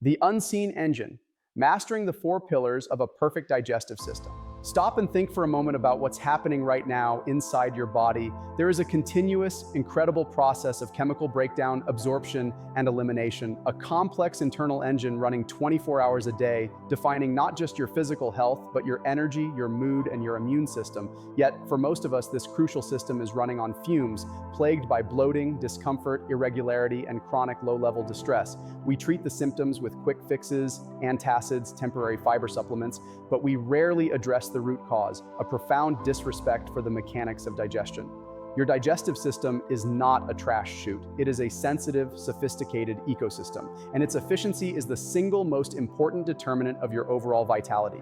The unseen engine, mastering the four pillars of a perfect digestive system. Stop and think for a moment about what's happening right now inside your body. There is a continuous, incredible process of chemical breakdown, absorption, and elimination, a complex internal engine running 24 hours a day, defining not just your physical health, but your energy, your mood, and your immune system. Yet, for most of us, this crucial system is running on fumes, plagued by bloating, discomfort, irregularity, and chronic low-level distress. We treat the symptoms with quick fixes, antacids, temporary fiber supplements, but we rarely address the root cause, a profound disrespect for the mechanics of digestion. Your digestive system is not a trash chute. It is a sensitive, sophisticated ecosystem, and its efficiency is the single most important determinant of your overall vitality.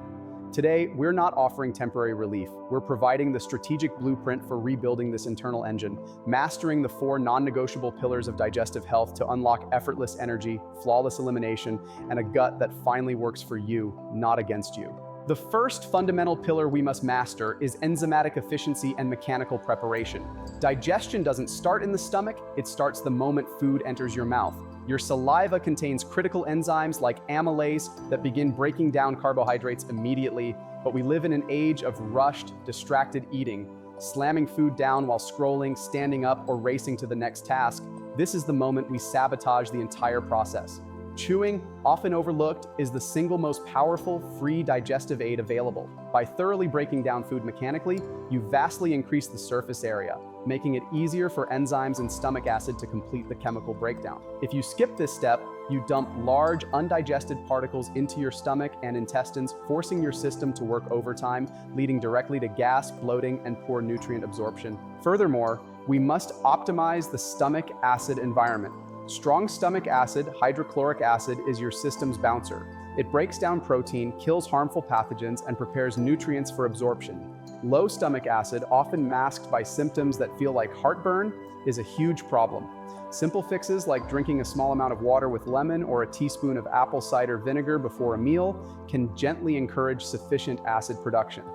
Today, we're not offering temporary relief. We're providing the strategic blueprint for rebuilding this internal engine, mastering the four non-negotiable pillars of digestive health to unlock effortless energy, flawless elimination, and a gut that finally works for you, not against you. The first fundamental pillar we must master is enzymatic efficiency and mechanical preparation. Digestion doesn't start in the stomach, it starts the moment food enters your mouth. Your saliva contains critical enzymes like amylase that begin breaking down carbohydrates immediately, but we live in an age of rushed, distracted eating, slamming food down while scrolling, standing up, or racing to the next task. This is the moment we sabotage the entire process. Chewing, often overlooked, is the single most powerful free digestive aid available. By thoroughly breaking down food mechanically, you vastly increase the surface area, making it easier for enzymes and stomach acid to complete the chemical breakdown. If you skip this step, you dump large, undigested particles into your stomach and intestines, forcing your system to work overtime, leading directly to gas, bloating, and poor nutrient absorption. Furthermore, we must optimize the stomach acid environment. Strong stomach acid, hydrochloric acid, is your system's bouncer. It breaks down protein, kills harmful pathogens, and prepares nutrients for absorption. Low stomach acid, often masked by symptoms that feel like heartburn, is a huge problem. Simple fixes like drinking a small amount of water with lemon or a teaspoon of apple cider vinegar before a meal can gently encourage sufficient acid production.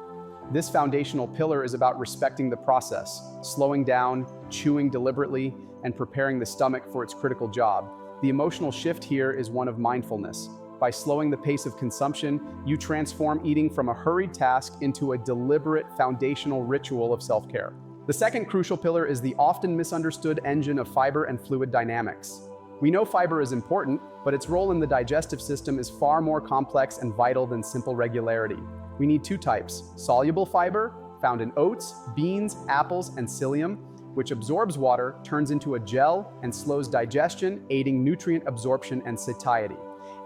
This foundational pillar is about respecting the process, slowing down, chewing deliberately, and preparing the stomach for its critical job. The emotional shift here is one of mindfulness. By slowing the pace of consumption, you transform eating from a hurried task into a deliberate foundational ritual of self-care. The second crucial pillar is the often misunderstood engine of fiber and fluid dynamics. We know fiber is important, but its role in the digestive system is far more complex and vital than simple regularity. We need two types: soluble fiber, found in oats, beans, apples, and psyllium, which absorbs water, turns into a gel, and slows digestion, aiding nutrient absorption and satiety.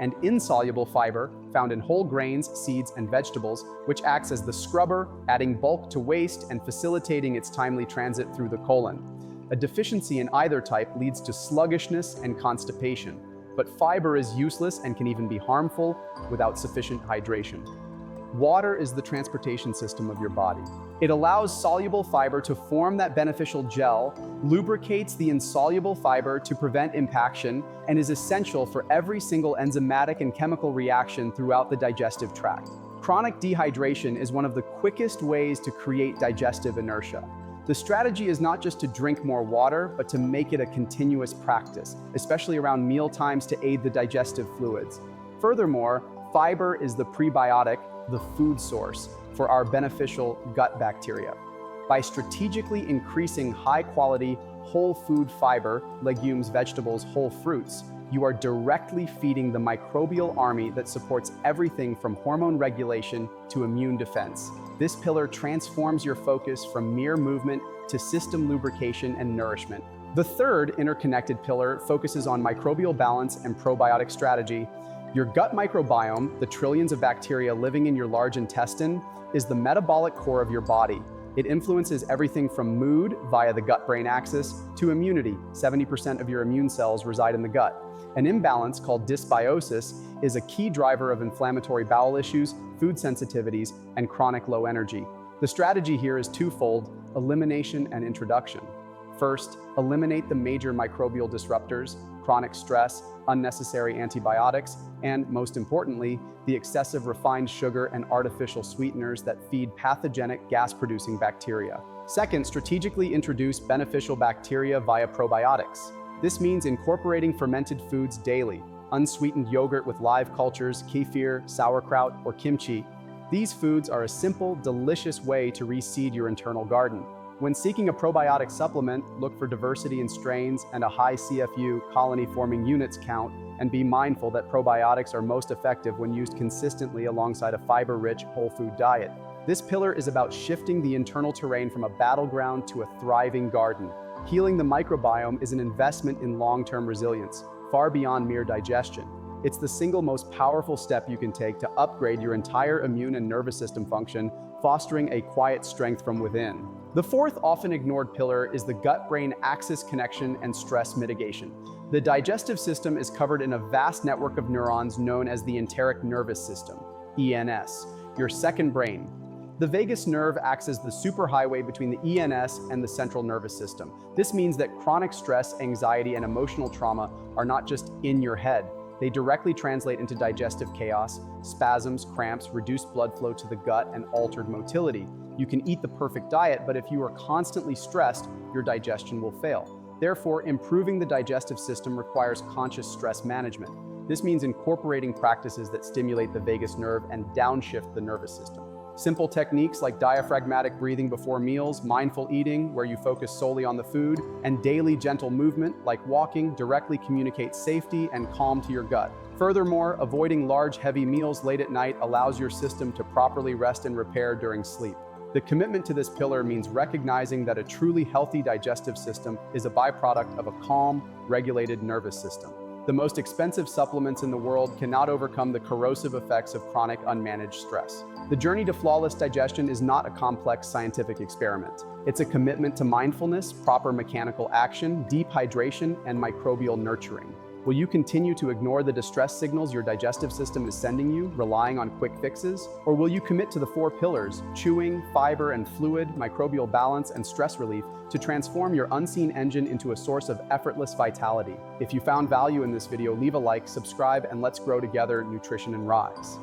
And insoluble fiber, found in whole grains, seeds, and vegetables, which acts as the scrubber, adding bulk to waste and facilitating its timely transit through the colon. A deficiency in either type leads to sluggishness and constipation, but fiber is useless and can even be harmful without sufficient hydration. Water is the transportation system of your body. It allows soluble fiber to form that beneficial gel, lubricates the insoluble fiber to prevent impaction, and is essential for every single enzymatic and chemical reaction throughout the digestive tract. Chronic dehydration is one of the quickest ways to create digestive inertia. The strategy is not just to drink more water, but to make it a continuous practice, especially around meal times to aid the digestive fluids. Furthermore, fiber is the prebiotic, the food source for our beneficial gut bacteria. By strategically increasing high-quality, whole food fiber, legumes, vegetables, whole fruits, you are directly feeding the microbial army that supports everything from hormone regulation to immune defense. This pillar transforms your focus from mere movement to system lubrication and nourishment. The third interconnected pillar focuses on microbial balance and probiotic strategy. Your gut microbiome, the trillions of bacteria living in your large intestine, is the metabolic core of your body. It influences everything from mood via the gut-brain axis to immunity. 70% of your immune cells reside in the gut. An imbalance called dysbiosis is a key driver of inflammatory bowel issues, food sensitivities, and chronic low energy. The strategy here is twofold: elimination and introduction. First, eliminate the major microbial disruptors, chronic stress, unnecessary antibiotics, and most importantly, the excessive refined sugar and artificial sweeteners that feed pathogenic gas-producing bacteria. Second, strategically introduce beneficial bacteria via probiotics. This means incorporating fermented foods daily, unsweetened yogurt with live cultures, kefir, sauerkraut, or kimchi. These foods are a simple, delicious way to reseed your internal garden. When seeking a probiotic supplement, look for diversity in strains and a high CFU colony-forming units count, and be mindful that probiotics are most effective when used consistently alongside a fiber-rich, whole food diet. This pillar is about shifting the internal terrain from a battleground to a thriving garden. Healing the microbiome is an investment in long-term resilience, far beyond mere digestion. It's the single most powerful step you can take to upgrade your entire immune and nervous system function, fostering a quiet strength from within. The fourth often ignored pillar is the gut-brain axis connection and stress mitigation. The digestive system is covered in a vast network of neurons known as the enteric nervous system, ENS, your second brain. The vagus nerve acts as the superhighway between the ENS and the central nervous system. This means that chronic stress, anxiety, and emotional trauma are not just in your head. They directly translate into digestive chaos, spasms, cramps, reduced blood flow to the gut, and altered motility. You can eat the perfect diet, but if you are constantly stressed, your digestion will fail. Therefore, improving the digestive system requires conscious stress management. This means incorporating practices that stimulate the vagus nerve and downshift the nervous system. Simple techniques like diaphragmatic breathing before meals, mindful eating, where you focus solely on the food, and daily gentle movement, like walking, directly communicate safety and calm to your gut. Furthermore, avoiding large, heavy meals late at night allows your system to properly rest and repair during sleep. The commitment to this pillar means recognizing that a truly healthy digestive system is a byproduct of a calm, regulated nervous system. The most expensive supplements in the world cannot overcome the corrosive effects of chronic unmanaged stress. The journey to flawless digestion is not a complex scientific experiment. It's a commitment to mindfulness, proper mechanical action, deep hydration, and microbial nurturing. Will you continue to ignore the distress signals your digestive system is sending you, relying on quick fixes? Or will you commit to the four pillars, chewing, fiber and fluid, microbial balance, and stress relief, to transform your unseen engine into a source of effortless vitality? If you found value in this video, leave a like, subscribe, and let's grow together, Nutrition and Rise.